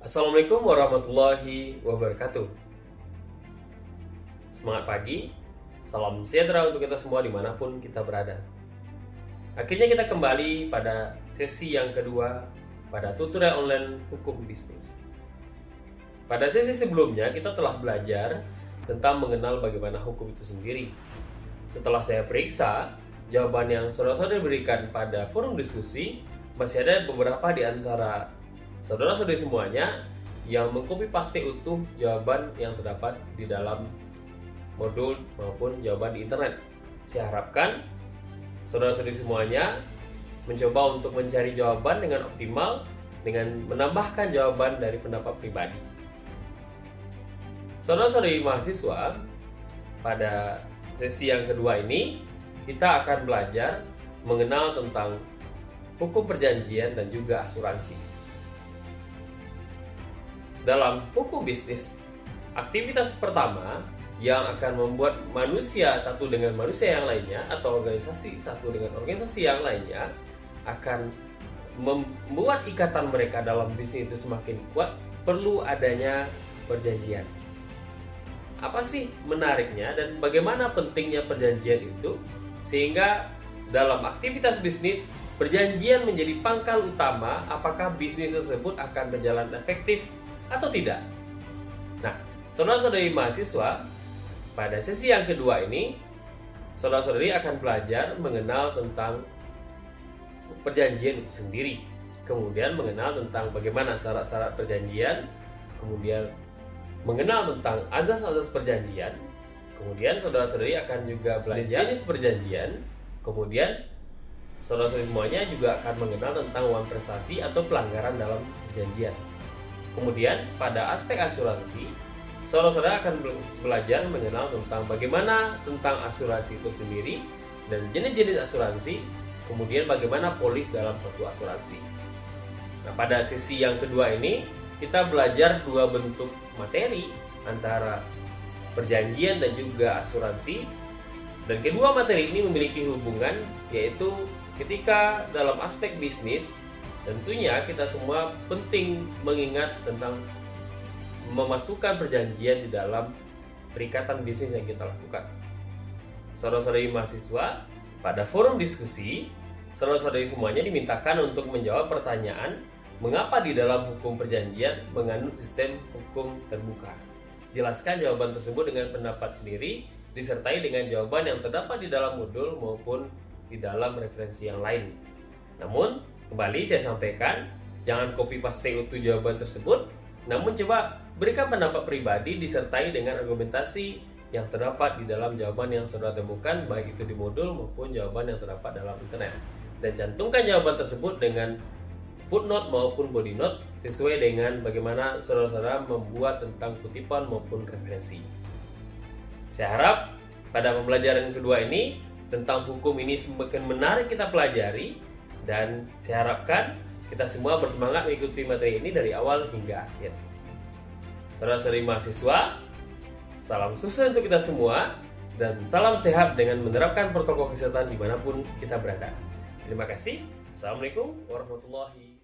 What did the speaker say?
Assalamualaikum warahmatullahi wabarakatuh. Semangat pagi, salam sejahtera untuk kita semua dimanapun kita berada. Akhirnya kita kembali pada sesi yang kedua pada tutorial online hukum bisnis. Pada sesi sebelumnya kita telah belajar tentang mengenal bagaimana hukum itu sendiri. Setelah saya periksa, jawaban yang saudara-saudari berikan pada forum diskusi, masih ada beberapa di antara saudara-saudari semuanya yang mengcopy paste utuh jawaban yang terdapat di dalam modul maupun jawaban di internet. Saya harapkan saudara-saudari semuanya mencoba untuk mencari jawaban dengan optimal dengan menambahkan jawaban dari pendapat pribadi. Saudara-saudari mahasiswa, pada sesi yang kedua ini kita akan belajar mengenal tentang hukum perjanjian dan juga asuransi. Dalam hukum bisnis, aktivitas pertama yang akan membuat manusia satu dengan manusia yang lainnya atau organisasi satu dengan organisasi yang lainnya akan membuat ikatan mereka dalam bisnis itu semakin kuat, perlu adanya perjanjian. Apa sih menariknya dan bagaimana pentingnya perjanjian itu? Sehingga dalam aktivitas bisnis, perjanjian menjadi pangkal utama apakah bisnis tersebut akan berjalan efektif atau tidak. Nah, saudara-saudari mahasiswa, pada sesi yang kedua ini, saudara-saudari akan belajar mengenal tentang perjanjian itu sendiri, kemudian mengenal tentang bagaimana syarat-syarat perjanjian, kemudian mengenal tentang azas-azas perjanjian, kemudian saudara-saudari akan juga belajar jenis perjanjian, kemudian saudara-saudari semuanya juga akan mengenal tentang uang prestasi atau pelanggaran dalam perjanjian. Kemudian pada aspek asuransi, saudara-saudara akan belajar mengenal tentang bagaimana tentang asuransi itu sendiri dan jenis-jenis asuransi, kemudian bagaimana polis dalam suatu asuransi. Nah, pada sesi yang kedua ini kita belajar dua bentuk materi antara perjanjian dan juga asuransi, dan kedua materi ini memiliki hubungan, yaitu ketika dalam aspek bisnis tentunya kita semua penting mengingat tentang memasukkan perjanjian di dalam perikatan bisnis yang kita lakukan. Saudara-saudari mahasiswa, pada forum diskusi, saudara-saudari semuanya dimintakan untuk menjawab pertanyaan mengapa di dalam hukum perjanjian menganut sistem hukum terbuka. Jelaskan jawaban tersebut dengan pendapat sendiri, disertai dengan jawaban yang terdapat di dalam modul maupun di dalam referensi yang lain. Namun, kembali saya sampaikan, jangan copy paste utuh jawaban tersebut, namun coba berikan pendapat pribadi disertai dengan argumentasi yang terdapat di dalam jawaban yang saudara temukan, baik itu di modul maupun jawaban yang terdapat dalam internet. Dan cantumkan jawaban tersebut dengan footnote maupun body note sesuai dengan bagaimana saudara-saudara membuat tentang kutipan maupun referensi. Saya harap pada pembelajaran kedua ini tentang hukum ini semakin menarik kita pelajari, dan saya harapkan kita semua bersemangat mengikuti materi ini dari awal hingga akhir. Saudara-saudari mahasiswa, salam sukses untuk kita semua dan salam sehat dengan menerapkan protokol kesehatan dimanapun kita berada. Terima kasih. Assalamualaikum warahmatullahi wabarakatuh.